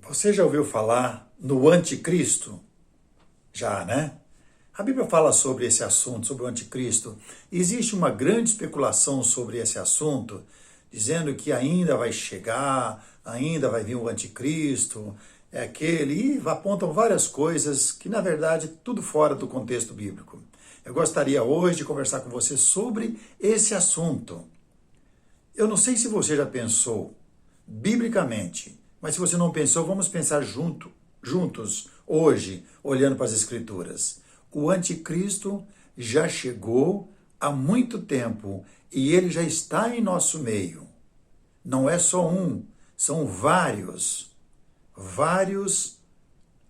Você já ouviu falar no anticristo? Já, né? A Bíblia fala sobre esse assunto, sobre o anticristo. Existe uma grande especulação sobre esse assunto, dizendo que ainda vai chegar, ainda vai vir o anticristo, é aquele, e apontam várias coisas que, na verdade, tudo fora do contexto bíblico. Eu gostaria hoje de conversar com você sobre esse assunto. Eu não sei se você já pensou biblicamente, mas se você não pensou, vamos pensar juntos hoje, olhando para as Escrituras. O anticristo já chegou há muito tempo e ele já está em nosso meio. Não é só um, são vários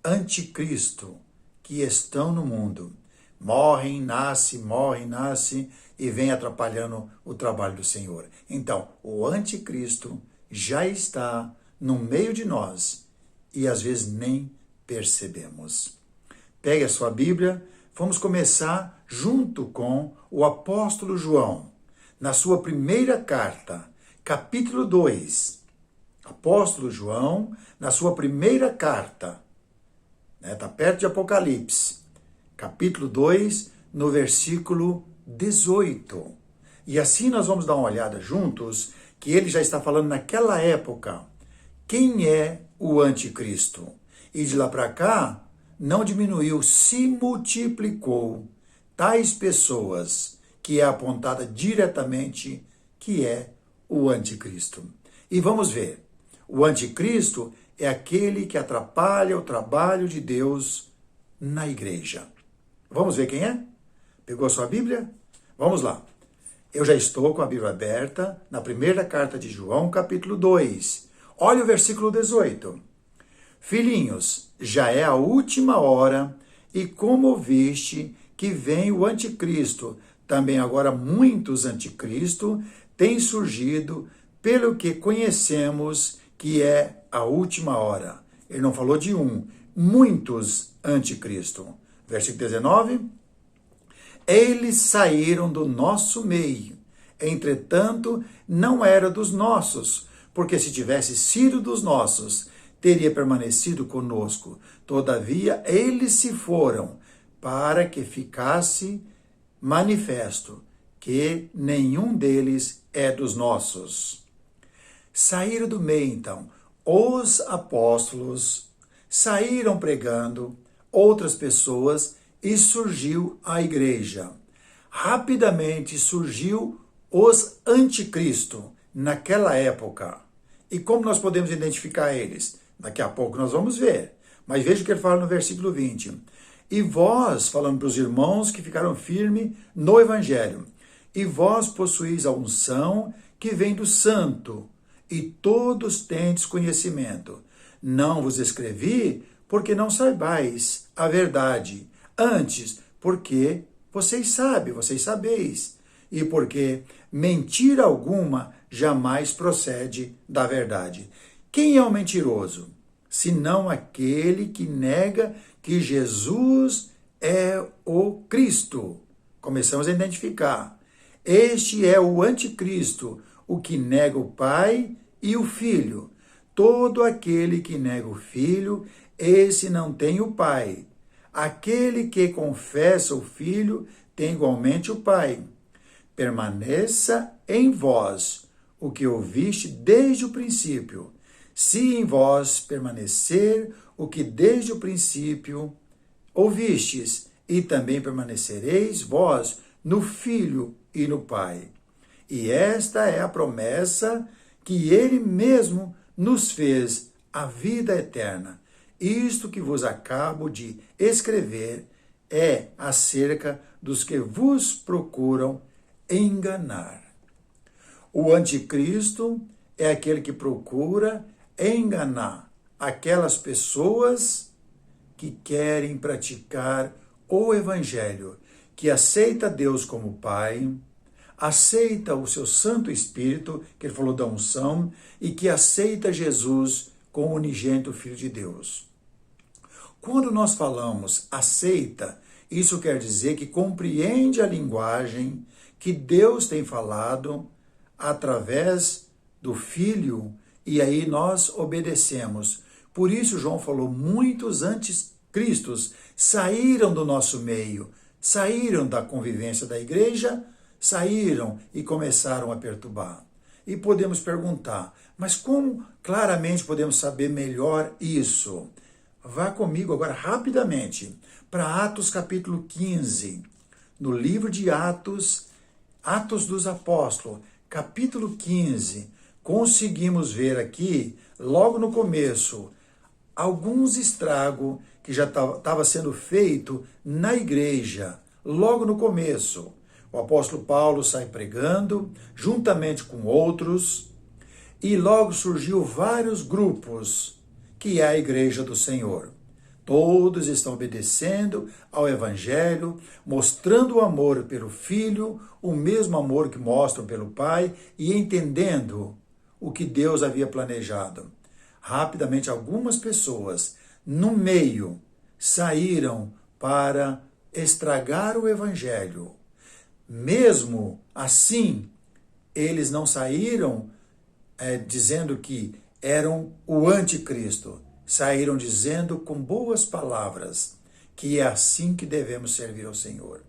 anticristo que estão no mundo. Morrem, nasce e vem atrapalhando o trabalho do Senhor. Então, o anticristo já está no meio de nós e às vezes nem percebemos. Pegue a sua Bíblia, vamos começar junto com o apóstolo João, na sua primeira carta, capítulo 2. Apóstolo João, na sua primeira carta, está perto de Apocalipse, capítulo 2, no versículo 18. E assim nós vamos dar uma olhada juntos, que ele já está falando naquela época, quem é o anticristo. E de lá para cá, não diminuiu, se multiplicou tais pessoas, que é apontada diretamente que é o anticristo. E vamos ver, o anticristo é aquele que atrapalha o trabalho de Deus na igreja. Vamos ver quem é? Pegou a sua Bíblia? Vamos lá. Eu já estou com a Bíblia aberta na primeira carta de João, capítulo 2. Olha o versículo 18. Filhinhos, já é a última hora, e como ouviste que vem o anticristo, também agora muitos anticristos têm surgido, pelo que conhecemos que é a última hora. Ele não falou de um, muitos anticristos. Versículo 19. Eles saíram do nosso meio, entretanto, não era dos nossos, porque se tivesse sido dos nossos, teria permanecido conosco. Todavia, eles se foram, para que ficasse manifesto que nenhum deles é dos nossos. Saíram do meio, então. Os apóstolos saíram pregando, outras pessoas, e surgiu a igreja. Rapidamente surgiu os anticristo naquela época. E como nós podemos identificar eles? Daqui a pouco nós vamos ver. Mas veja o que ele fala no versículo 20. E vós, falando para os irmãos que ficaram firmes no evangelho, e vós possuís a unção que vem do santo, e todos tendes conhecimento. Não vos escrevi porque não saibais a verdade, antes porque vocês sabeis, e porque mentira alguma jamais procede da verdade. Quem é o mentiroso? Senão aquele que nega que Jesus é o Cristo. Começamos a identificar. Este é o anticristo, o que nega o Pai e o Filho. Todo aquele que nega o Filho, esse não tem o Pai. Aquele que confessa o Filho tem igualmente o Pai. Permaneça em vós o que ouviste desde o princípio. Se em vós permanecer o que desde o princípio ouvistes, e também permanecereis vós no Filho e no Pai. E esta é a promessa que ele mesmo nos fez, a vida eterna. Isto que vos acabo de escrever é acerca dos que vos procuram enganar. O anticristo é aquele que procura enganar aquelas pessoas que querem praticar o evangelho, que aceita Deus como Pai, aceita o seu Santo Espírito, que ele falou da unção, e que aceita Jesus como unigênito Filho de Deus. Quando nós falamos aceita, isso quer dizer que compreende a linguagem que Deus tem falado através do Filho, e aí nós obedecemos. Por isso João falou, muitos anticristos saíram do nosso meio, saíram da convivência da igreja, saíram e começaram a perturbar. E podemos perguntar, mas como claramente podemos saber melhor isso? Vá comigo agora rapidamente para Atos capítulo 15, no livro de Atos, Atos dos Apóstolos, capítulo 15, conseguimos ver aqui, logo no começo, alguns estragos que já estava sendo feito na igreja, logo no começo. O apóstolo Paulo sai pregando, juntamente com outros, e logo surgiu vários grupos, que é a igreja do Senhor. Todos estão obedecendo ao Evangelho, mostrando o amor pelo Filho, o mesmo amor que mostram pelo Pai, e entendendo o que Deus havia planejado. Rapidamente, algumas pessoas, no meio, saíram para estragar o Evangelho. Mesmo assim, eles não saíram dizendo que eram o anticristo. Saíram dizendo com boas palavras que é assim que devemos servir ao Senhor.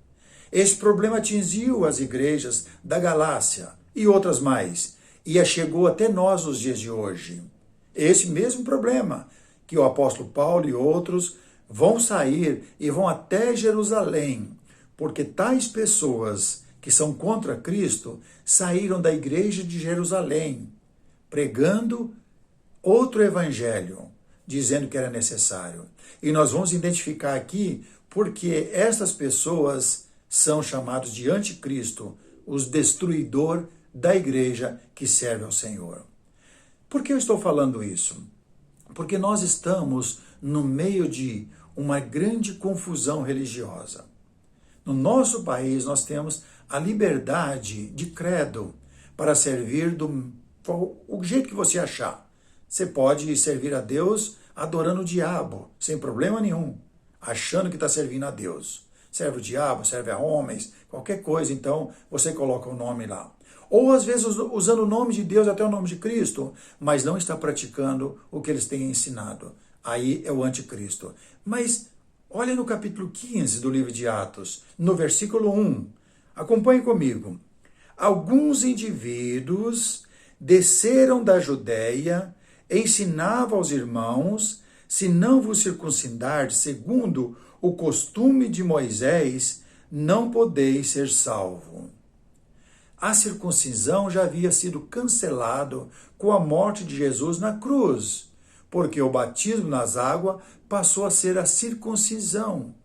Esse problema atingiu as igrejas da Galácia e outras mais, e chegou até nós nos dias de hoje. Esse mesmo problema que o apóstolo Paulo e outros vão sair e vão até Jerusalém, porque tais pessoas que são contra Cristo saíram da igreja de Jerusalém, pregando outro evangelho, dizendo que era necessário. E nós vamos identificar aqui porque estas pessoas são chamados de anticristo, os destruidor da igreja que serve ao Senhor. Por que eu estou falando isso? Porque nós estamos no meio de uma grande confusão religiosa. No nosso país, nós temos a liberdade de credo para servir do jeito que você achar. Você pode servir a Deus adorando o diabo, sem problema nenhum, achando que está servindo a Deus. Serve o diabo, serve a homens, qualquer coisa, então você coloca o nome lá. Ou às vezes usando o nome de Deus, até o nome de Cristo, mas não está praticando o que eles têm ensinado. Aí é o anticristo. Mas olha no capítulo 15 do livro de Atos, no versículo 1. Acompanhe comigo. Alguns indivíduos desceram da Judéia, ensinavam aos irmãos, se não vos circuncidar segundo o costume de Moisés, não podeis ser salvo. A circuncisão já havia sido cancelado com a morte de Jesus na cruz, porque o batismo nas águas passou a ser a circuncisão,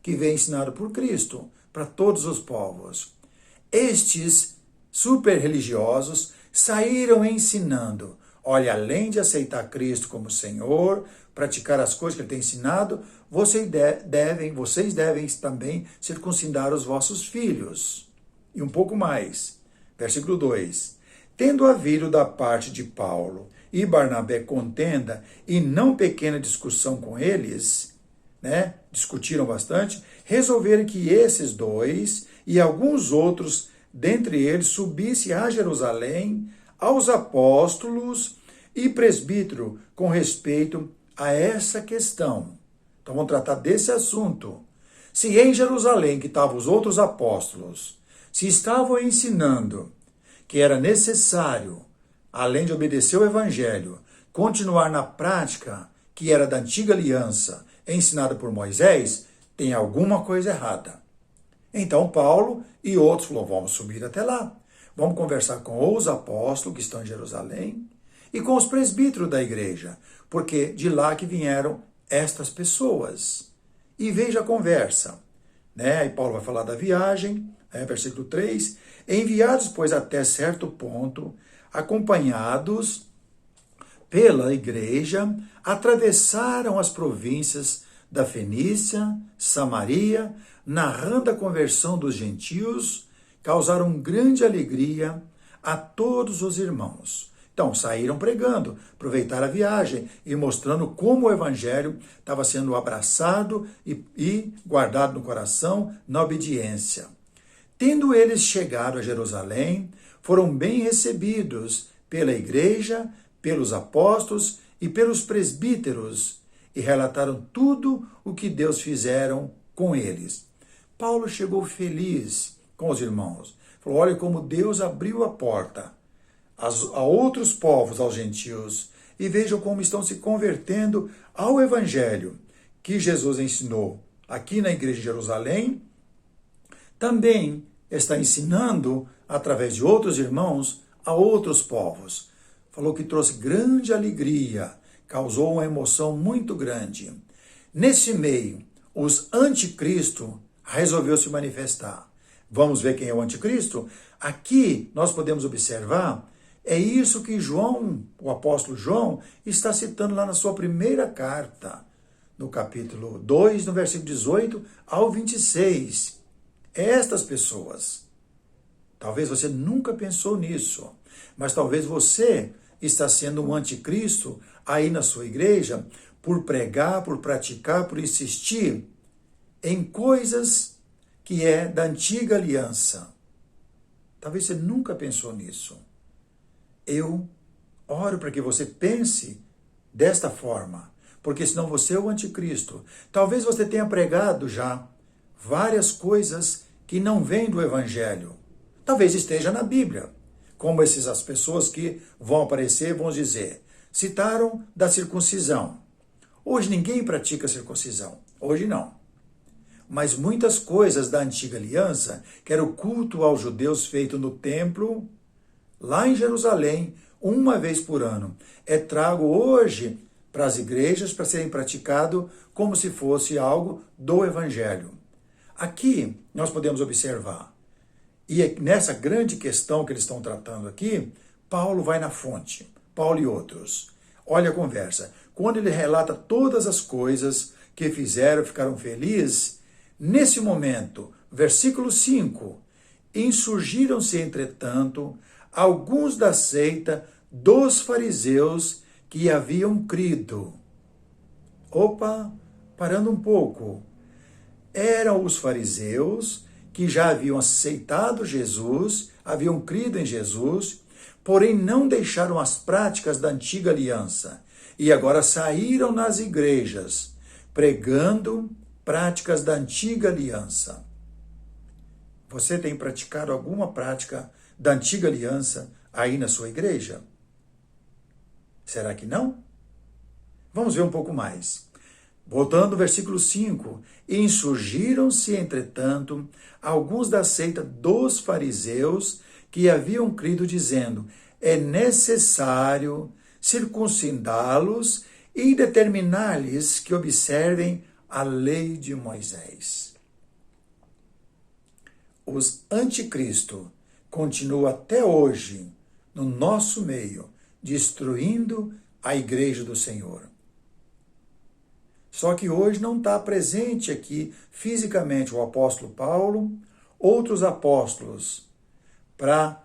que vem ensinado por Cristo para todos os povos. Estes super religiosos saíram ensinando, olha, além de aceitar Cristo como Senhor, praticar as coisas que Ele tem ensinado, vocês devem também circuncidar os vossos filhos. E um pouco mais, versículo 2. Tendo havido da parte de Paulo e Barnabé contenda e não pequena discussão com eles, discutiram bastante, resolveram que esses dois e alguns outros dentre eles subissem a Jerusalém aos apóstolos e presbítero com respeito a essa questão. Então vamos tratar desse assunto. Se em Jerusalém que estavam os outros apóstolos, se estavam ensinando que era necessário, além de obedecer o evangelho, continuar na prática que era da antiga aliança, ensinada por Moisés, tem alguma coisa errada. Então Paulo e outros falaram, vamos subir até lá. Vamos conversar com os apóstolos que estão em Jerusalém e com os presbíteros da igreja, porque de lá que vieram estas pessoas. E veja a conversa. Aí Paulo vai falar da viagem, versículo 3. Enviados, pois, até certo ponto, acompanhados pela igreja, atravessaram as províncias da Fenícia, Samaria, narrando a conversão dos gentios, causaram grande alegria a todos os irmãos. Então, saíram pregando, aproveitaram a viagem e mostrando como o evangelho estava sendo abraçado e guardado no coração na obediência. Tendo eles chegado a Jerusalém, foram bem recebidos pela igreja, pelos apóstolos e pelos presbíteros, e relataram tudo o que Deus fizeram com eles. Paulo chegou feliz com os irmãos. Falou, olha como Deus abriu a porta a outros povos, aos gentios, e vejam como estão se convertendo ao evangelho que Jesus ensinou aqui na igreja de Jerusalém. Também está ensinando, através de outros irmãos, a outros povos. Falou que trouxe grande alegria, causou uma emoção muito grande. Nesse meio, os anticristo resolveu se manifestar. Vamos ver quem é o anticristo? Aqui nós podemos observar, é isso que João, o apóstolo João, está citando lá na sua primeira carta, no capítulo 2, no versículo 18 ao 26. Estas pessoas, talvez você nunca pensou nisso, mas talvez você está sendo um anticristo aí na sua igreja por pregar, por praticar, por insistir em coisas que é da antiga aliança. Talvez você nunca pensou nisso. Eu oro para que você pense desta forma, porque senão você é o anticristo. Talvez você tenha pregado já várias coisas que não vêm do evangelho. Talvez esteja na Bíblia, como as pessoas que vão aparecer vão dizer. Citaram da circuncisão. Hoje ninguém pratica circuncisão. Hoje não. Mas muitas coisas da antiga aliança, que era o culto aos judeus feito no templo, lá em Jerusalém, uma vez por ano, é trago hoje para as igrejas para serem praticado como se fosse algo do evangelho. Aqui nós podemos observar, e nessa grande questão que eles estão tratando aqui, Paulo vai na fonte, Paulo e outros. Olha a conversa. Quando ele relata todas as coisas que fizeram, ficaram felizes, nesse momento, versículo 5, insurgiram-se, entretanto, alguns da seita dos fariseus que haviam crido. Opa, parando um pouco. Eram os fariseus que já haviam aceitado Jesus, haviam crido em Jesus, porém não deixaram as práticas da antiga aliança e agora saíram nas igrejas pregando práticas da antiga aliança. Você tem praticado alguma prática da antiga aliança aí na sua igreja? Será que não? Vamos ver um pouco mais. Voltando ao versículo 5, insurgiram-se, entretanto, alguns da seita dos fariseus que haviam crido, dizendo, é necessário circuncidá-los e determinar-lhes que observem a lei de Moisés. Os anticristo continuam até hoje no nosso meio, destruindo a igreja do Senhor. Só que hoje não está presente aqui fisicamente o apóstolo Paulo, outros apóstolos, para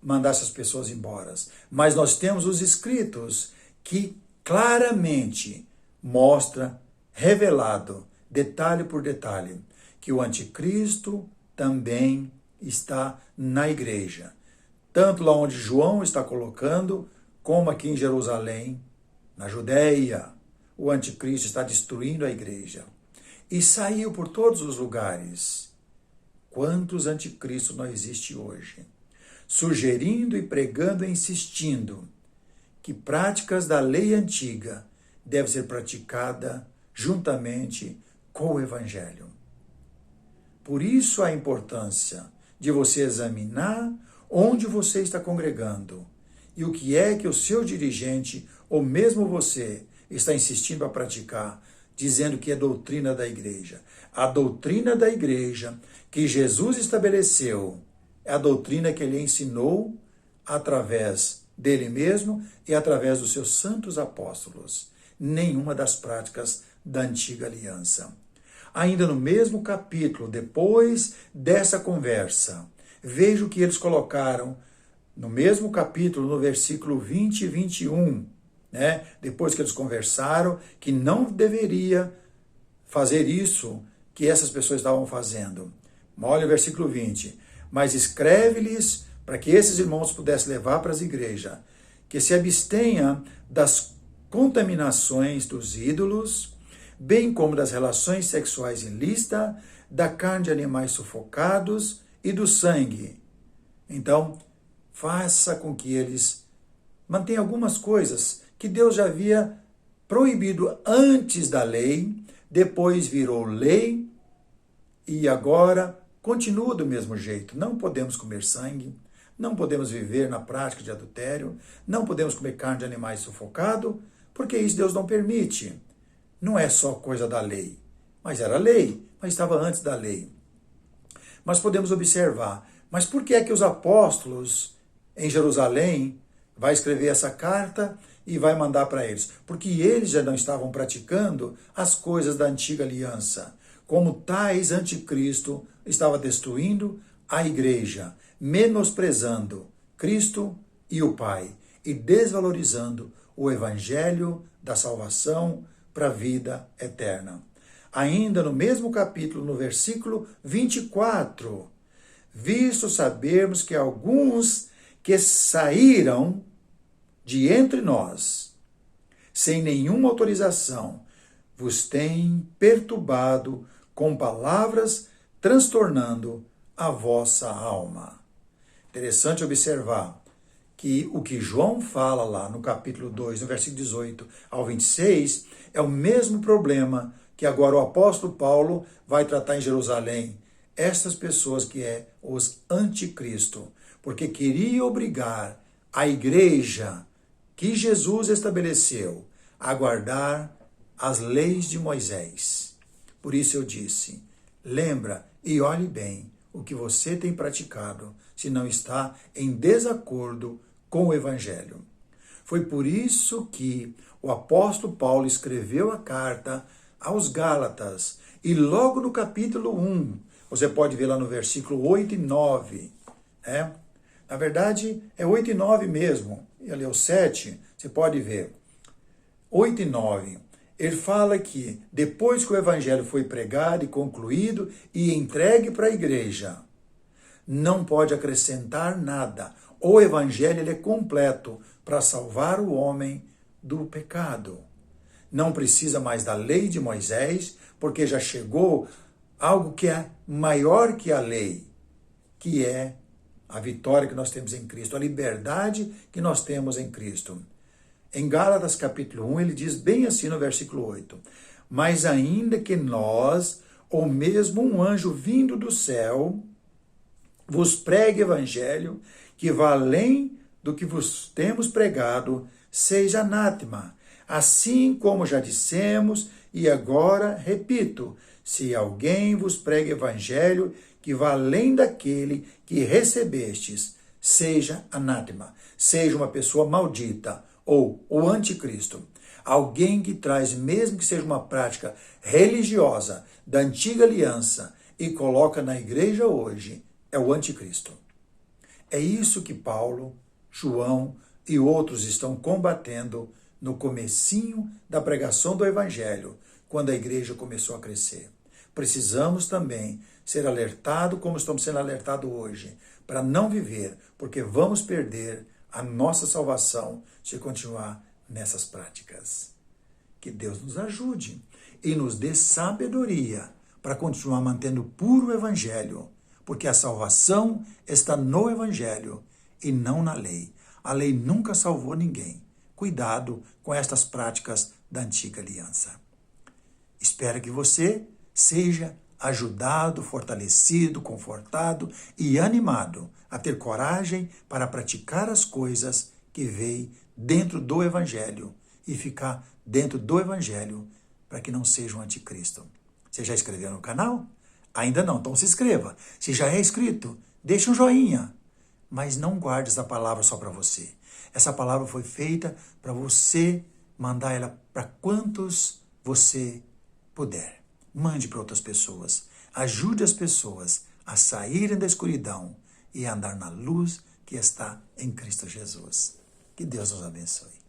mandar essas pessoas embora. Mas nós temos os escritos que claramente mostra, revelado, detalhe por detalhe, que o anticristo também está na igreja. Tanto lá onde João está colocando, como aqui em Jerusalém, na Judéia, o anticristo está destruindo a igreja. E saiu por todos os lugares. Quantos anticristos não existem hoje? Sugerindo e pregando e insistindo que práticas da lei antiga devem ser praticadas juntamente com o evangelho. Por isso a importância de você examinar onde você está congregando e o que é que o seu dirigente, ou mesmo você, está insistindo a praticar, dizendo que é doutrina da igreja. A doutrina da igreja que Jesus estabeleceu é a doutrina que ele ensinou através dele mesmo e através dos seus santos apóstolos. Nenhuma das práticas da antiga aliança. Ainda no mesmo capítulo, depois dessa conversa, veja o que eles colocaram no mesmo capítulo, no versículo 20 e 21, depois que eles conversaram, que não deveria fazer isso que essas pessoas estavam fazendo. Olha o versículo 20. Mas escreve-lhes para que esses irmãos pudessem levar para as igrejas, que se abstenha das contaminações dos ídolos, bem como das relações sexuais ilícitas, da carne de animais sufocados e do sangue. Então, faça com que eles mantenham algumas coisas que Deus já havia proibido antes da lei, depois virou lei e agora continua do mesmo jeito. Não podemos comer sangue, não podemos viver na prática de adultério, não podemos comer carne de animais sufocado, porque isso Deus não permite. Não é só coisa da lei, mas era lei, mas estava antes da lei. Mas podemos observar, mas por que é que os apóstolos em Jerusalém vai escrever essa carta e vai mandar para eles? Porque eles já não estavam praticando as coisas da antiga aliança. Como tais, anticristo estava destruindo a igreja, menosprezando Cristo e o Pai e desvalorizando o evangelho da salvação para a vida eterna. Ainda no mesmo capítulo, no versículo 24, visto sabermos que alguns que saíram de entre nós, sem nenhuma autorização, vos têm perturbado com palavras, transtornando a vossa alma. Interessante observar que o que João fala lá no capítulo 2, no versículo 18 ao 26, é o mesmo problema que agora o apóstolo Paulo vai tratar em Jerusalém. Estas pessoas que é os anticristo, porque queria obrigar a igreja que Jesus estabeleceu a guardar as leis de Moisés. Por isso eu disse, lembra e olhe bem o que você tem praticado, se não está em desacordo com o Evangelho. Foi por isso que o apóstolo Paulo escreveu a carta aos Gálatas, e logo no capítulo 1, você pode ver lá no versículo 8 e 9, né? Na verdade, é 8 e 9 mesmo, e ali é o 7, você pode ver. 8 e 9, ele fala que depois que o evangelho foi pregado e concluído e entregue para a igreja, não pode acrescentar nada. O evangelho ele é completo para salvar o homem do pecado. Não precisa mais da lei de Moisés, porque já chegou algo que é maior que a lei, que é a vitória que nós temos em Cristo, a liberdade que nós temos em Cristo. Em Gálatas capítulo 1, ele diz bem assim no versículo 8, mas ainda que nós, ou mesmo um anjo vindo do céu, vos pregue evangelho, que vá além do que vos temos pregado, seja anátema. Assim como já dissemos, e agora repito, se alguém vos prega evangelho, que vá além daquele que recebestes, seja anátema, seja uma pessoa maldita, ou o anticristo. Alguém que traz, mesmo que seja uma prática religiosa da antiga aliança, e coloca na igreja hoje, é o anticristo. É isso que Paulo, João e outros estão combatendo no comecinho da pregação do evangelho, quando a igreja começou a crescer. Precisamos também ser alertados como estamos sendo alertados hoje, para não viver, porque vamos perder a nossa salvação se continuar nessas práticas. Que Deus nos ajude e nos dê sabedoria para continuar mantendo puro o evangelho, porque a salvação está no evangelho e não na lei. A lei nunca salvou ninguém. Cuidado com estas práticas da antiga aliança. Espero que você seja ajudado, fortalecido, confortado e animado a ter coragem para praticar as coisas que veio dentro do evangelho e ficar dentro do evangelho para que não seja um anticristo. Você já inscreveu no canal? Ainda não, então se inscreva. Se já é inscrito, deixa um joinha. Mas não guarde essa palavra só para você. Essa palavra foi feita para você mandar ela para quantos você puder. Mande para outras pessoas. Ajude as pessoas a saírem da escuridão e a andar na luz que está em Cristo Jesus. Que Deus nos abençoe.